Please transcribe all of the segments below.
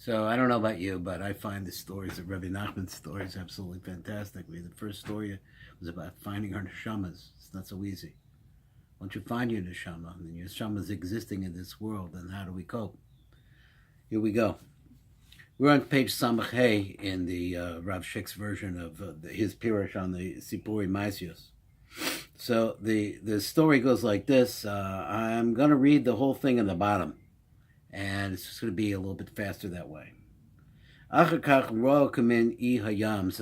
So I don't know about you, but I find the stories of Rabbi Nachman's stories absolutely fantastic. The first story was about finding our neshamas. It's not so easy. Once you find your neshama, and your neshama is existing in this world, then how do we cope? Here we go. We're on page Samach Hey in the Rav Schick's version of his Pirush on the Sipurei Maasiot. So the story goes like this. I'm going to read the whole thing in the bottom, and it's just going to be a little bit faster that way. So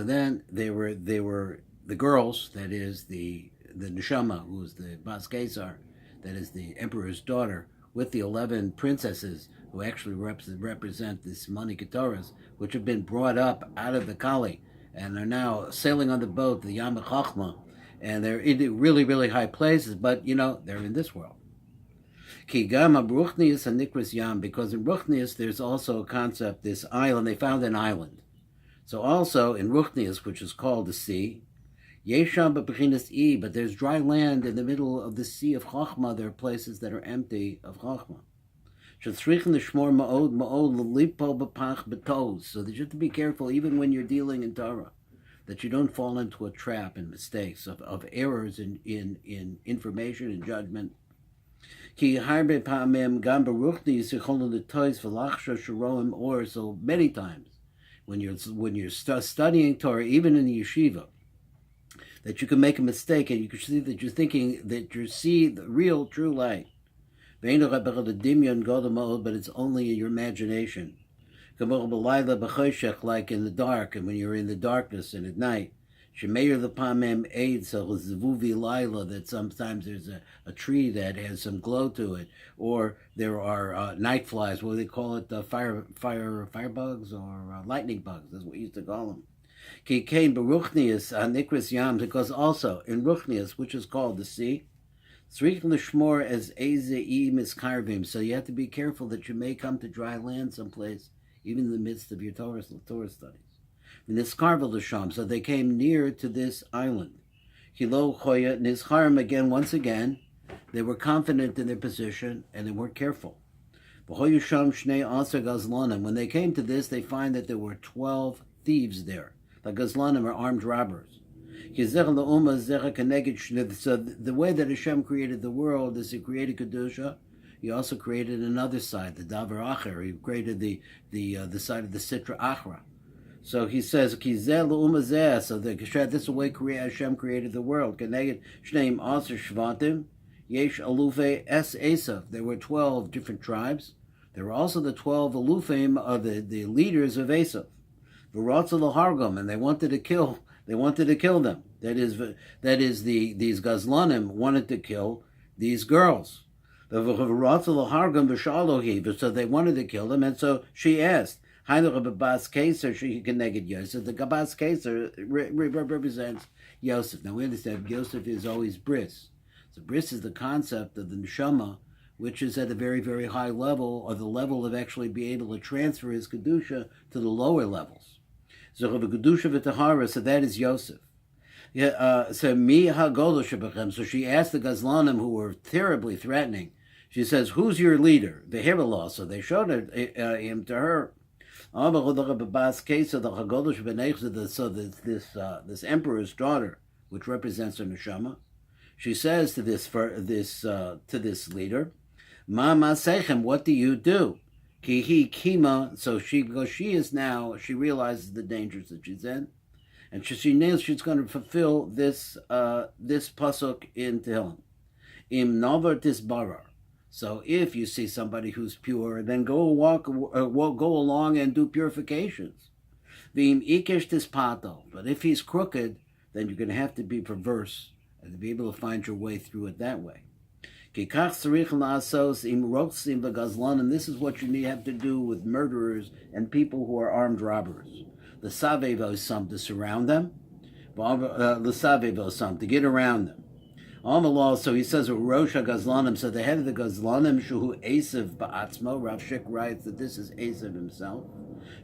then they were the girls, that is the neshama, who is the Bas Kesar, that is the emperor's daughter, with the 11 princesses who actually represent this Mani Ketoras, which have been brought up out of the Kali and are now sailing on the boat, the Yam Chachma, and they're in really, really high places, but they're in this world. Ki gam Ruchnius and Nikras Yam, because in Ruchnius there's also a concept, this island, they found an island. So also in Ruchnius, which is called the sea, Yesham b'bechinas I, but there's dry land in the middle of the sea of Chachma. There are places that are empty of Chachma. So that you have to be careful even when you're dealing in Torah, that you don't fall into a trap and mistakes of errors in information and judgment. Or so many times when you're studying Torah, even in the yeshiva, that you can make a mistake and you can see that you're thinking that you see the real true light. But it's only in your imagination. Like in the dark, and when you're in the darkness and at night. That sometimes there's a tree that has some glow to it, or there are night flies, what do they call it, fire bugs or lightning bugs, that's what we used to call them. Because also in Ruchnius, which is called the sea, so you have to be careful that you may come to dry land someplace, even in the midst of your Torah studies. So they came near to this island. Once again, they were confident in their position and they weren't careful. When they came to this, they find that there were 12 thieves there. The Gazlanim are armed robbers. So the way that Hashem created the world is He created Kedusha. He also created another side, the Davar Acher. He created the side of the Sitra Achra. So he says, so this is the way Hashem created the world. There were 12 different tribes. There were also the 12 Alufim of the leaders of Esav. And they wanted to kill them. That is these Gazlanim wanted to kill these girls. So they wanted to kill them, and so she asked, the Bas Kesar represents Yosef. Now we understand Yosef is always bris. So bris is the concept of the neshama, which is at a very, very high level, or the level of actually being able to transfer his kedusha to the lower levels. So that is Yosef. So she asked the Gazlanim, who were terribly threatening. She says, "Who's your leader?" The Hirala. So they showed him to her. So this emperor's daughter, which represents her neshama, she says to this leader, "Ma masechem, what do you do?" Kihi kima. So she realizes the dangers that she's in, and she knows she's going to fulfill this pasuk in Tehillim. Im navar tisbarar. So if you see somebody who's pure, then go along and do purifications. V'im ikesh tispato. But if he's crooked, then you're going to have to be perverse and to be able to find your way through it that way. And this is what you have to do with murderers and people who are armed robbers. The savevosam, to surround them. The savevosam, to get around them. So he says, Rosh HaGazlanim, so the head of the Gazlanim, Shuhu Esav Ba'atzmo, Rav Schick writes that this is Esav himself.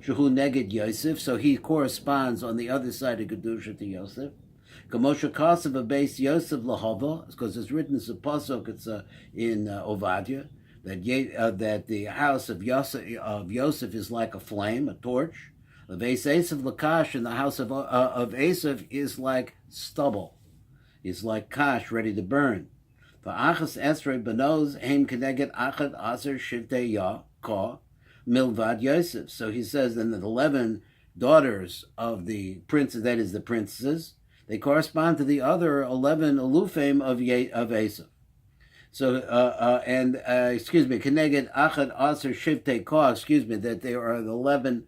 Shuhu Neged Yosef, so he corresponds on the other side of Kedusha to Yosef. Kamosha Kasav base Yosef Lahava, because it's written as a pasuk, it's in Ovadia. that the house of Yosef is like a flame, a torch. The Beis Esav Lakash, in the house of Esav is like stubble. It's like kash, ready to burn. Va'achas esrei benos heim keneged achad aser shivtei ya ka milvad Yosef. So he says, then the 11 daughters of the princes, that is the princesses, they correspond to the other 11 alufim of Esav. So, keneged achad aser shivtei ka, that there are the 11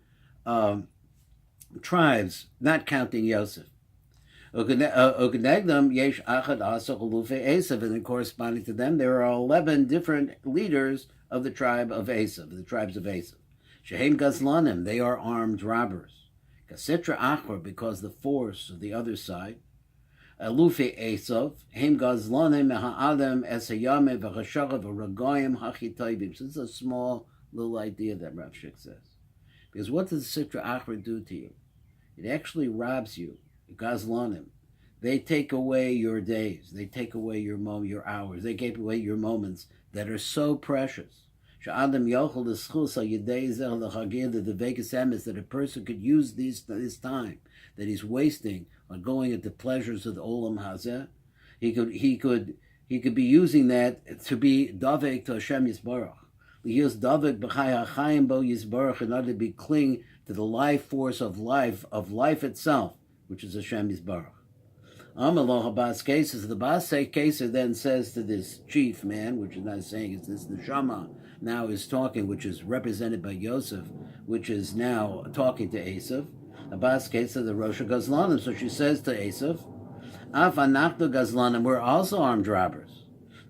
tribes, not counting Yosef. And corresponding to them, there are 11 different leaders of the tribe of Esav, the tribes of Esav. Shehem Gazlanim, they are armed robbers. Kasitra Achor, because the force of the other side. Alufe Esav, Hem Gazlanim, Ha'adam, Esayame, V'chashagav, V'ragoyim, Hachitoivim. So this is a small little idea that Rav Schick says. Because what does Sitra Achor do to you? It actually robs you. Gazlanim. They take away your days. They take away your hours. They take away your moments that are so precious. That a person could use this time that he's wasting on going at the pleasures of the Olam Hazeh. He could be using that to be davek to Hashem Yisbarach. We use davek b'chai hachayim bo Yisbarach in order to be cling to the life force of life itself, which is Hashem Yisbarach. Amaloha Bas Keser, the Bas Keser then says to this chief man, which is not saying it's this Neshama, now is talking, which is represented by Yosef, which is now talking to Esav. The Bas Keser, the Rosh Gazlanim. So she says to Esav, Af anachnu Gazlanim, we're also armed robbers.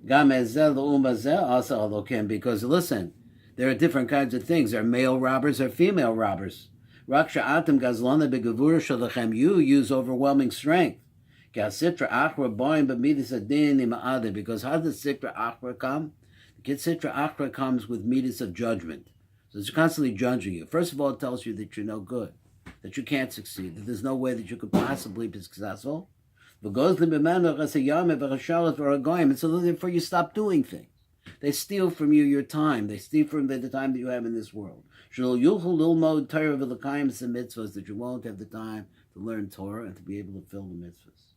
Gam ezel u'mazel asa alokim, because listen, there are different kinds of things. There are male robbers, there are female robbers. Raksha atem gazlana begavura shalachem. You use overwhelming strength. Because how does Sitra Achra come? The Sitra Achra comes with midas of judgment. So it's constantly judging you. First of all, it tells you that you're no good, that you can't succeed, that there's no way that you could possibly be successful. And so therefore you stop doing things. They steal from you your time. They steal from the time that you have in this world. That you won't have the time to learn Torah and to be able to fill the mitzvahs.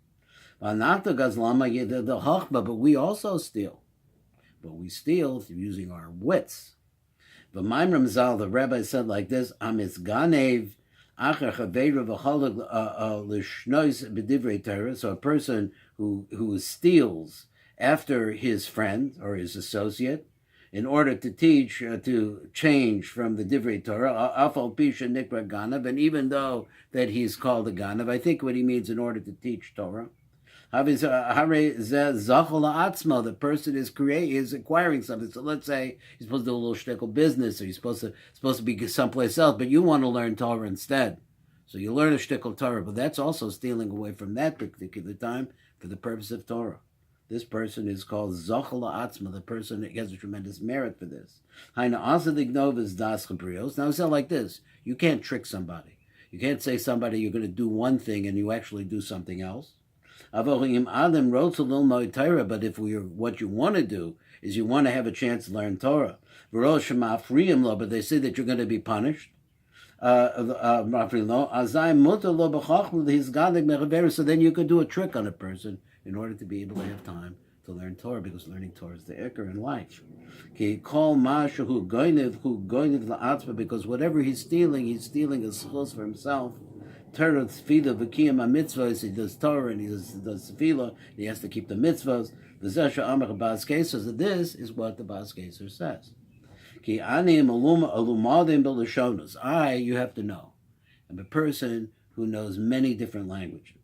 But we also steal. But we steal through using our wits. But Maimram Zal, the rabbi said like this, so a person who steals after his friend or his associate, in order to teach, to change from the Divrei Torah, Afal Pisha Nikra Ganav, and even though that he's called a Ganav, I think what he means in order to teach Torah. The person is acquiring something. So let's say he's supposed to do a little shtickle business, or he's supposed to be someplace else, but you want to learn Torah instead. So you learn a shtickle Torah, but that's also stealing away from that particular time for the purpose of Torah. This person is called Zochel Atzma. The person has a tremendous merit for this. Now it's not like this. You can't trick somebody. You can't say somebody you're going to do one thing and you actually do something else. But if what you want to do is you want to have a chance to learn Torah, but they say that you're going to be punished. So then you could do a trick on a person in order to be able to have time to learn Torah, because learning Torah is the ikar in life. Because whatever he's stealing a schos for himself. Torah, tefillah, v'kiyam ha-mitzvahs, he does Torah and he does tefillah, he has to keep the mitzvahs. So this is what the Bas Keser says. You have to know. I'm a person who knows many different languages.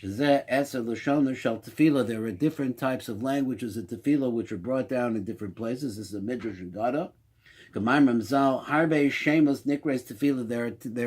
There are different types of languages of tefillah which are brought down in different places. This is a Midrash in Gada. There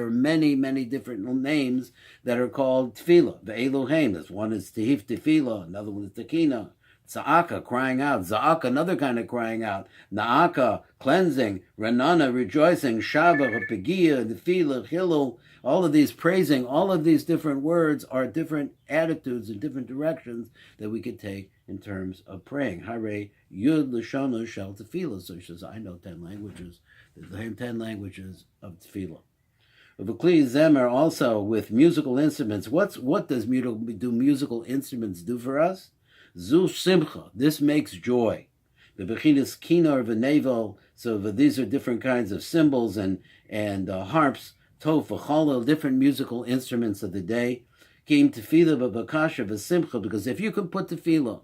are many, many different names that are called tefillah. The Elohim, one is tehif tefillah, another one is tekina. Tza'aka, crying out. Za'aka, another kind of crying out. Na'aka, cleansing. Ranana, rejoicing. Shava, pegia, tefillah, hilul. All of these praising, all of these different words are different attitudes and different directions that we could take in terms of praying. Hare Yud Lashona Shel Tefillah. So she says, I know 10 languages. The 10 languages of Tefillah. V'kli zemer also with musical instruments. What does musical instruments do for us? Zu simcha. This makes joy. The bechinas kinor v'nevel. So these are different kinds of cymbals and harps. Tov v'cholel, different musical instruments of the day. Kim tefillah v'bakasha v'simcha. Because if you can put tefillah,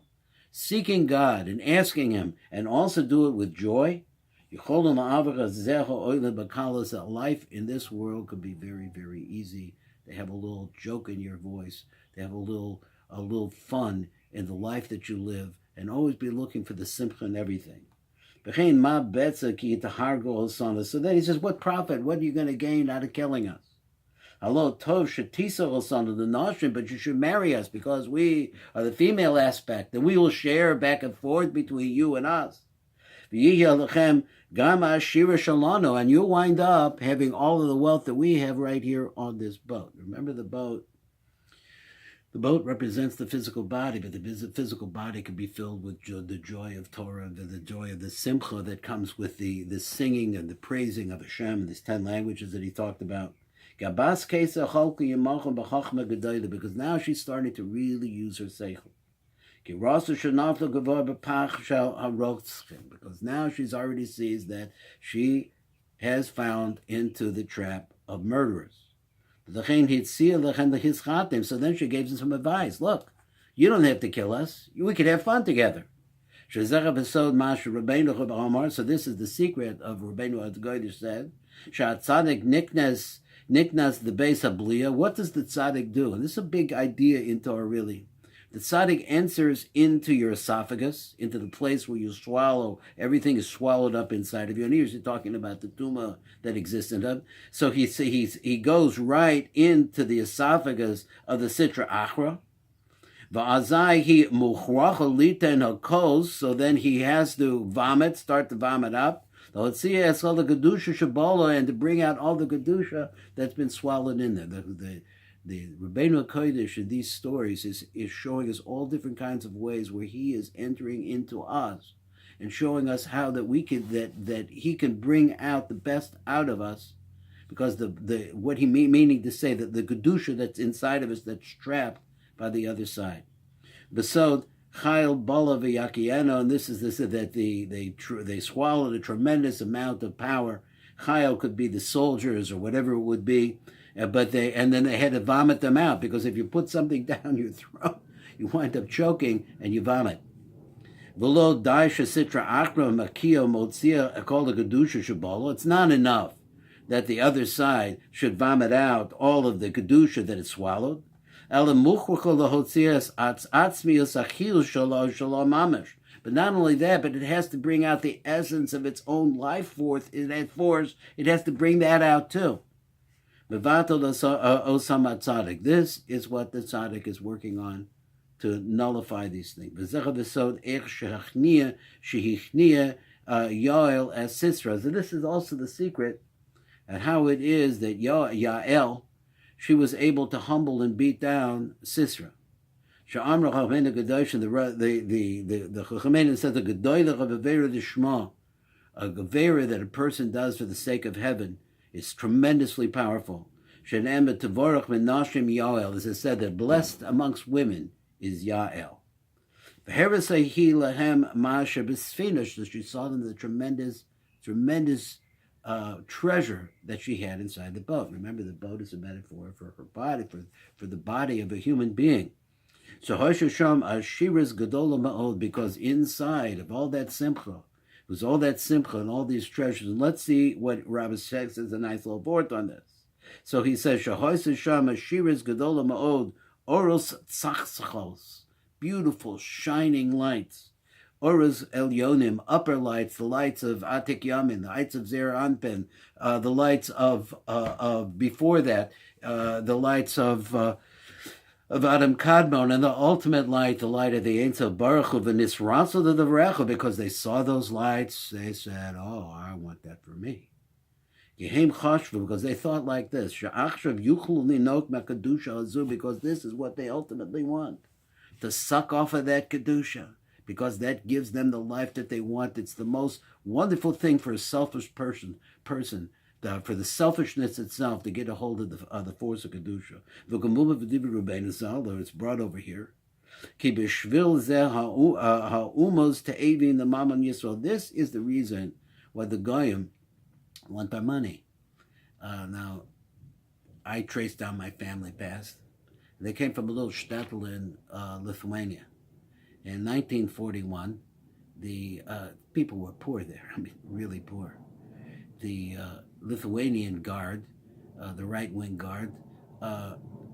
seeking God and asking Him, and also do it with joy, life in this world could be very, very easy. They have a little joke in your voice. They have a little fun in the life that you live, and always be looking for the simcha in everything. So then he says, what profit? What are you going to gain out of killing us? But you should marry us because we are the female aspect, and we will share back and forth between you and us. And you'll wind up having all of the wealth that we have right here on this boat. Remember the boat? The boat represents the physical body, but the physical body can be filled with the joy of Torah, the joy of the simcha that comes with the singing and the praising of Hashem, these 10 languages that he talked about. Because now she's starting to really use her seichel. Because now she's already sees that she has found into the trap of murderers. So then she gives him some advice. Look, you don't have to kill us. We could have fun together. So this is the secret of Rabbeinu Adgoidish said. Niknas the base of Blia. What does the tzaddik do? And this is a big idea in Torah, really. The tzaddik enters into your esophagus, into the place where you swallow. Everything is swallowed up inside of you. And here's talking about the tumah that exists in it. So he goes right into the esophagus of the Sitra Achra. So then he has to start to vomit up. And to bring out all the kedusha that's been swallowed in there. The Rabbeinu HaKodesh in these stories is showing us all different kinds of ways where he is entering into us and showing us how that we can that he can bring out the best out of us, because what he meaning to say that the kedusha that's inside of us that's trapped by the other side. Besod Chayil Bala v'Yakieno, and this is that they swallowed a tremendous amount of power. Chayil could be the soldiers or whatever it would be. But then they had to vomit them out, because if you put something down your throat, you wind up choking and you vomit. It's not enough that the other side should vomit out all of the kedusha that it swallowed. But not only that, but it has to bring out the essence of its own life force. It has to bring that out too. This is what the tzaddik is working on, to nullify these things. So this is also the secret at how it is that Yael, she was able to humble and beat down Sisera. The Chachamim said the Gedoylech of Avera Dishma, a Gevera that a person does for the sake of heaven, is tremendously powerful. As it said, that blessed amongst women is Yael. So she saw them the tremendous treasure that she had inside the boat. Remember, the boat is a metaphor for her body, for the body of a human being. So Hoshasham Ashiras Gadola Ma'od, because inside of all that simcha, was all that simcha and all these treasures. And let's see what Rabbi Schick says, a nice little board on this. So he says, Shahoisasham Ashiras Gadola Ma'od, Oros Tzachzachos, beautiful, shining lights. Oros Elyonim, upper lights, the lights of Atik Yamin, the lights of Zer Anpen, the lights of before that, the lights of Adam Kadmon, and the ultimate light, the light of the Ein Sof Baruch Hu, v'nisrasu to the Recha, because they saw those lights, they said, oh, I want that for me. Yehem chashvu, because they thought like this, she'achshav yuchlu linok mekadusha azu, because this is what they ultimately want, to suck off of that Kedusha, because that gives them the life that they want. It's the most wonderful thing for a selfish person for the selfishness itself to get a hold of the force of Kedusha. It's brought over here. This is the reason why the Goyim want our money. Now, I traced down my family past. They came from a little shtetl in Lithuania. In 1941, the people were poor there. I mean, really poor. The Lithuanian Guard, the right-wing Guard,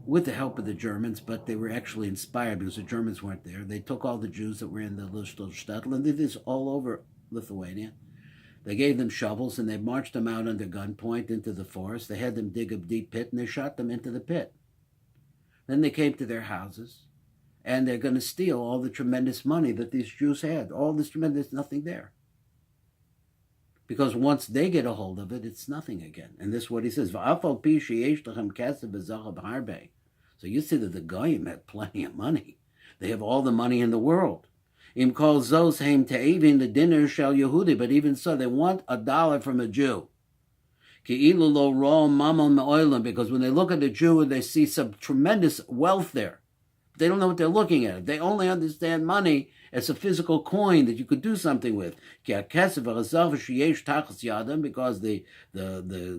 with the help of the Germans, but they were actually inspired because the Germans weren't there. They took all the Jews that were in the little shtetl and did this all over Lithuania. They gave them shovels and they marched them out under gunpoint into the forest. They had them dig a deep pit and they shot them into the pit. Then they came to their houses and they're going to steal all the tremendous money that these Jews had. All this tremendous, nothing there. Because once they get a hold of it, it's nothing again. And this is what he says. So you see that the Goyim had plenty of money. They have all the money in the world. Im kol zos heim te'evin the dinner shall Yehudi, but even so, they want $1 from a Jew. Ki'ilu lo ro mamon me'olam, because when they look at a Jew, they see some tremendous wealth there. They don't know what they're looking at. They only understand money as a physical coin that you could do something with. Because the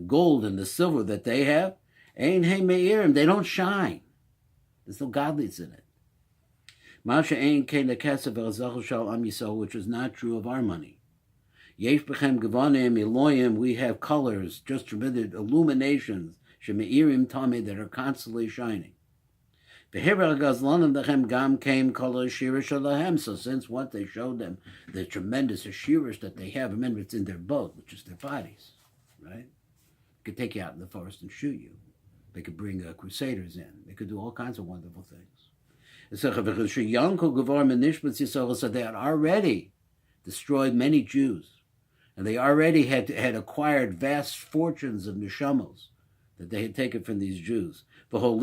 gold and the silver that they have, they don't shine. There's no godliness in it. Which is not true of our money. We have colors, just tremendous illuminations, that are constantly shining. So since what they showed them, the tremendous ashirish that they have, remember it's in their boat, which is their bodies, right? They could take you out in the forest and shoot you. They could bring crusaders in. They could do all kinds of wonderful things. So they had already destroyed many Jews, and they already had acquired vast fortunes of neshamos that they had taken from these Jews. And so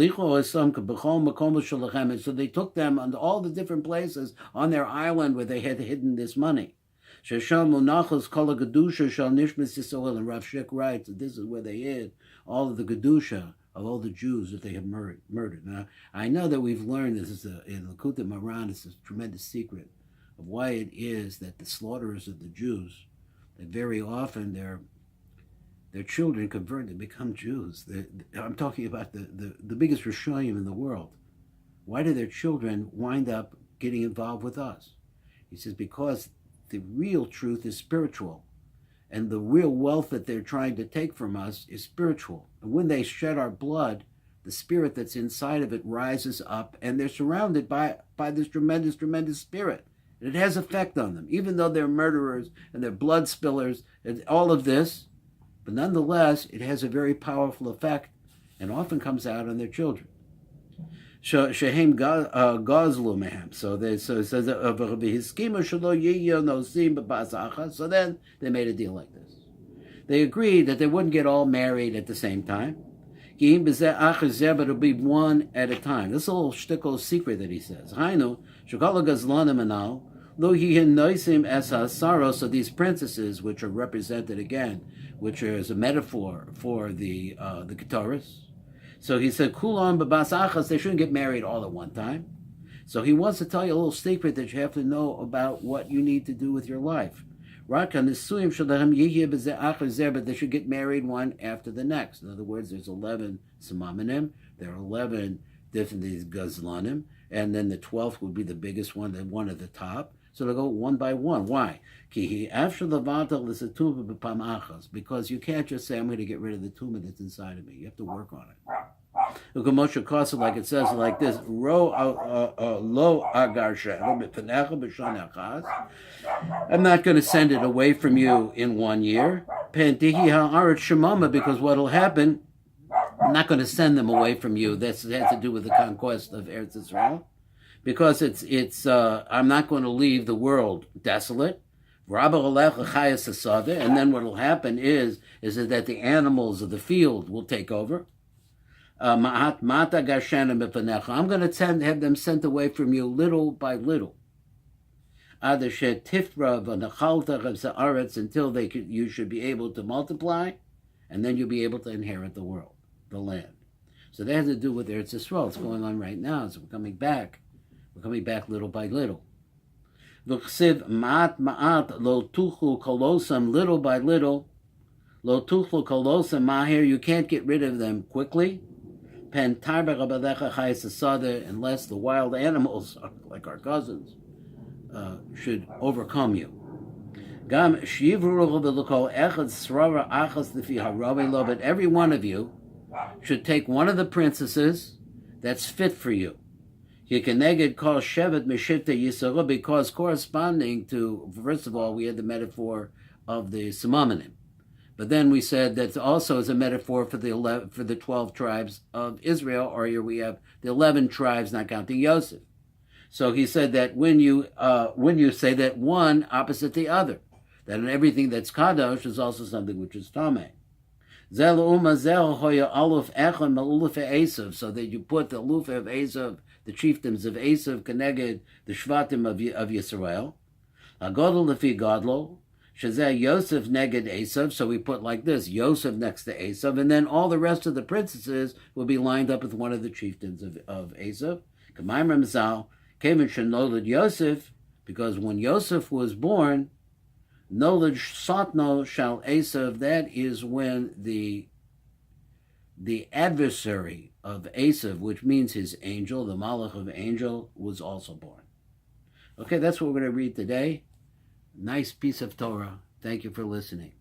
they took them on all the different places on their island where they had hidden this money. And Rav Schick writes that this is where they hid all of the Kedusha of all the Jews that they have murdered. Now, I know that we've learned this in Likutei Moharan, it's a tremendous secret of why it is that the slaughterers of the Jews, that very often their children convert and become Jews. I'm talking about the biggest Rishonim in the world. Why do their children wind up getting involved with us? He says, because the real truth is spiritual. And the real wealth that they're trying to take from us is spiritual. And when they shed our blood, the spirit that's inside of it rises up, and they're surrounded by this tremendous, tremendous spirit. And it has effect on them, even though they're murderers and they're blood spillers and all of this. But nonetheless, it has a very powerful effect and often comes out on their children. Shehem gazlu mehem. So it says, so then they made a deal like this. They agreed that they wouldn't get all married at the same time. But it'll be one at a time. This is a little shtickle secret that he says. So these princesses, which are represented again, which is a metaphor for the Ketores. So he said, Kulan babas achas, they shouldn't get married all at one time. So he wants to tell you a little secret that you have to know about what you need to do with your life. But they should get married one after the next. In other words, there's 11 samamanim, there are 11 different these gazlanim, and then the 12th would be the biggest one, the one at the top. So they go one by one. Why? Because you can't just say, I'm going to get rid of the tumor that's inside of me. You have to work on it. Like it says like this, I'm not going to send it away from you in 1 year. Because what will happen, I'm not going to send them away from you. That has to do with the conquest of Eretz Israel. Because I'm not going to leave the world desolate. And then what will happen is that the animals of the field will take over. Ma'at mata gashana befanecha. I'm going to have them sent away from you little by little. Until you should be able to multiply, and then you'll be able to inherit the world, the land. So that has to do with Eretz Yisrael. It's going on right now. So we're coming back. We're coming back little by little. Ma'at ma'at lo tuchlu kolosam, little by little. Lo tuchlu kolosam mahir, you can't get rid of them quickly. Pen tarba rabalecha chayes asada, unless the wild animals, like our cousins, should overcome you. But every one of you should take one of the princesses that's fit for you. Because corresponding to, first of all, we had the metaphor of the Simonim. But then we said that also is a metaphor for the 12 tribes of Israel, or here we have the 11 tribes, not counting Yosef. So he said that when you say that one opposite the other, that in everything that's kadosh is also something which is tameh. So that you put the aluf of Esav, the chieftains of Esav, connected the shvatim of Yisrael. Agodol lefi godlo, shazeh Yosef neged Esav. So we put like this: Yosef next to Esav, and then all the rest of the princesses will be lined up with one of the chieftains of Esav. K'mayim Ramzal. Yosef, because when Yosef was born, knowledge satno shall Esav, that is when the adversary of Esav, which means his angel, the malach of angel, was also born. Okay, that's what we're going to read today. Nice piece of Torah. Thank you for listening.